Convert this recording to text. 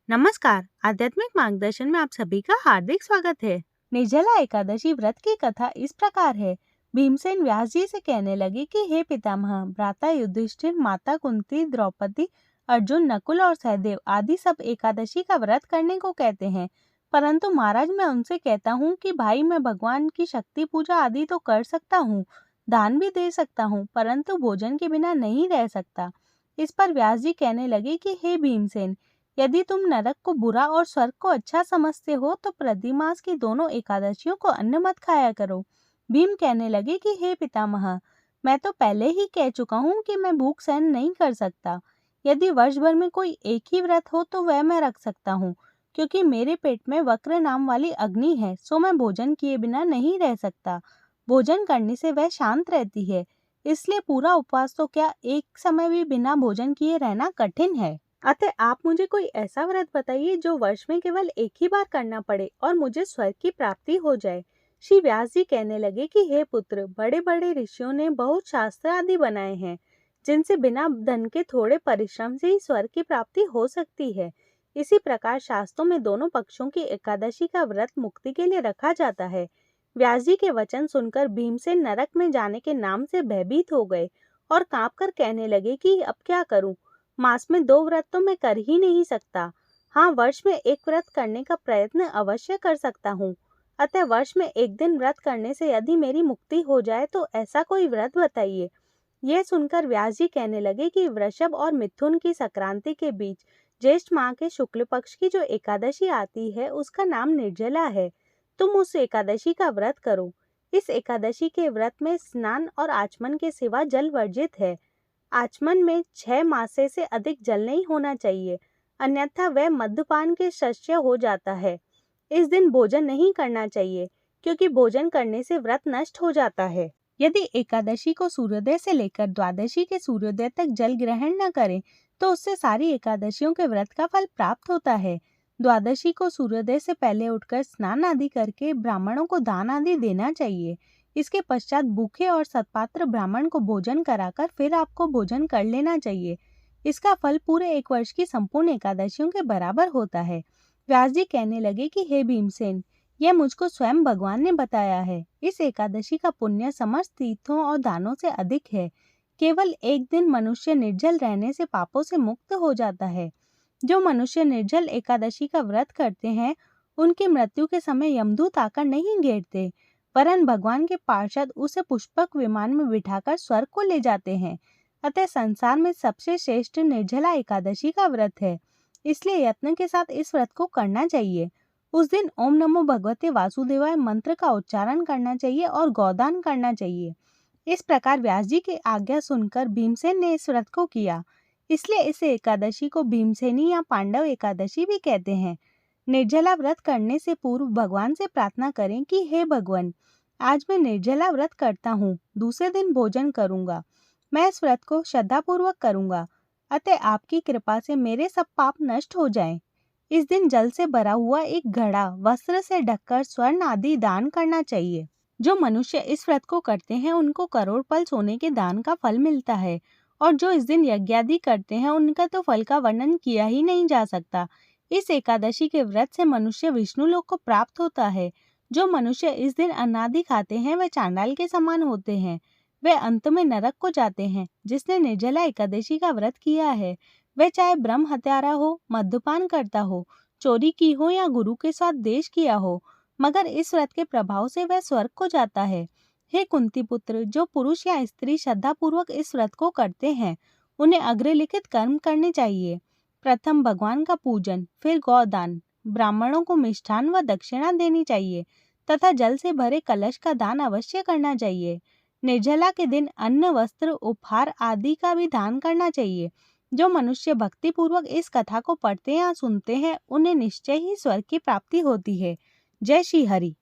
नमस्कार, आध्यात्मिक मार्गदर्शन में आप सभी का हार्दिक स्वागत है। निर्जला एकादशी व्रत की कथा इस प्रकार है। भीमसेन व्यास जी से कहने लगे कि हे पितामह, भ्राता युधिष्ठिर, माता कुंती, द्रौपदी, अर्जुन, नकुल और सहदेव आदि सब एकादशी का व्रत करने को कहते हैं, परंतु महाराज मैं उनसे कहता हूँ कि भाई मैं भगवान की शक्ति पूजा आदि तो कर सकता हूँ, दान भी दे सकता हूँ, परंतु भोजन के बिना नहीं रह सकता। इस पर व्यास जी कहने लगे कि हे भीमसेन, यदि तुम नरक को बुरा और स्वर्ग को अच्छा समझते हो तो प्रतिमास की दोनों एकादशियों को अन्न मत खाया करो। भीम कहने लगे कि हे पितामह, मैं तो पहले ही कह चुका हूँ कि मैं भूख सहन नहीं कर सकता। यदि वर्ष भर में कोई एक ही व्रत हो तो वह मैं रख सकता हूँ, क्योंकि मेरे पेट में वक्र नाम वाली अग्नि है, सो मैं भोजन किए बिना नहीं रह सकता। भोजन करने से वह शांत रहती है, इसलिए पूरा उपवास तो क्या, एक समय भी बिना भोजन किए रहना कठिन है। अतः आप मुझे कोई ऐसा व्रत बताइए जो वर्ष में केवल एक ही बार करना पड़े और मुझे स्वर्ग की प्राप्ति हो जाए। श्री व्यास जी कहने लगे कि हे पुत्र, बड़े बड़े ऋषियों ने बहुत शास्त्र आदि बनाए हैं, जिनसे बिना धन के थोड़े परिश्रम से ही स्वर्ग की प्राप्ति हो सकती है। इसी प्रकार शास्त्रों में दोनों पक्षों की एकादशी का व्रत मुक्ति के लिए रखा जाता है। व्यास जी के वचन सुनकर भीमसेन नरक में जाने के नाम से भयभीत हो गए और कांप कर कहने लगे कि अब क्या करूं, मास में 2 व्रत तो मैं कर ही नहीं सकता। हाँ, वर्ष में एक व्रत करने का प्रयत्न अवश्य कर सकता हूँ। अतः वर्ष में एक दिन व्रत करने से यदि मेरी मुक्ति हो जाए तो ऐसा कोई व्रत बताइए। यह सुनकर व्यास जी कहने लगे कि वृषभ और मिथुन की संक्रांति के बीच ज्येष्ठ माह के शुक्ल पक्ष की जो एकादशी आती है उसका नाम निर्जला है। तुम उस एकादशी का व्रत करो। इस एकादशी के व्रत में स्नान और आचमन के सिवा जल वर्जित है। आचमन में 6 मासे से अधिक जल नहीं होना चाहिए, अन्यथा वह मद्यपान के शस्य हो जाता है। इस दिन भोजन नहीं करना चाहिए, क्योंकि भोजन करने से व्रत नष्ट हो जाता है। यदि एकादशी को सूर्योदय से लेकर द्वादशी के सूर्योदय तक जल ग्रहण न करें तो उससे सारी एकादशियों के व्रत का फल प्राप्त होता है। द्वादशी को सूर्योदय से पहले उठकर स्नान आदि करके ब्राह्मणों को दान आदि देना चाहिए। इसके पश्चात भूखे और सत्पात्र ब्राह्मण को भोजन कराकर फिर आपको भोजन कर लेना चाहिए। इसका फल पूरे एक वर्ष की संपूर्ण एकादशियों के बराबर होता है। व्यास जी कहने लगे कि हे भीमसेन, यह मुझको स्वयं भगवान ने बताया है। इस एकादशी का पुण्य समस्त तीर्थों और दानों से अधिक है। केवल एक दिन मनुष्य निर्जल रहने से पापों से मुक्त हो जाता है। जो मनुष्य निर्जल एकादशी का व्रत करते हैं उनकी मृत्यु के समय यमदूत आकर नहीं घेरते, वरन भगवान के पार्षद उसे पुष्पक विमान में बिठाकर स्वर्ग को ले जाते हैं। अतः संसार में सबसे श्रेष्ठ निर्जला एकादशी का व्रत है, इसलिए यत्न के साथ इस व्रत को करना चाहिए। उस दिन ओम नमो भगवते वासुदेवाय मंत्र का उच्चारण करना चाहिए और गौदान करना चाहिए। इस प्रकार व्यास जी की आज्ञा सुनकर भीमसेन ने इस व्रत को किया, इसलिए इस एकादशी को भीमसेनी या पांडव एकादशी भी कहते हैं। निर्जला व्रत करने से पूर्व भगवान से प्रार्थना करें कि हे भगवान, आज मैं निर्जला व्रत करता हूँ, दूसरे दिन भोजन करूँगा। मैं इस व्रत को श्रद्धापूर्वक करूँगा, अतः आपकी कृपा से मेरे सब पाप नष्ट हो जाएं। इस दिन जल से भरा हुआ एक घड़ा वस्त्र से ढककर स्वर्ण आदि दान करना चाहिए। जो मनुष्य इस व्रत को करते हैं उनको करोड़ पल सोने के दान का फल मिलता है, और जो इस दिन यज्ञादि करते हैं उनका तो फल का वर्णन किया ही नहीं जा सकता। इस एकादशी के व्रत से मनुष्य विष्णु लोक को प्राप्त होता है। जो मनुष्य इस दिन अन्नादि खाते हैं वे चांडाल के समान होते हैं, वे अंत में नरक को जाते हैं। जिसने निर्जला एकादशी का व्रत किया है वह चाहे ब्रह्म हत्यारा हो, मद्यपान करता हो, चोरी की हो या गुरु के साथ द्वेष किया हो, मगर इस व्रत के प्रभाव से वह स्वर्ग को जाता है। हे कुंती पुत्र, जो पुरुष या स्त्री श्रद्धापूर्वक इस व्रत को करते हैं उन्हें अग्रलिखित कर्म करने चाहिए। प्रथम भगवान का पूजन, फिर गौदान, ब्राह्मणों को मिष्ठान व दक्षिणा देनी चाहिए तथा जल से भरे कलश का दान अवश्य करना चाहिए। निर्जला के दिन अन्न, वस्त्र, उपहार आदि का भी दान करना चाहिए। जो मनुष्य भक्ति पूर्वक इस कथा को पढ़ते या सुनते हैं उन्हें निश्चय ही स्वर्ग की प्राप्ति होती है। जय श्री हरि।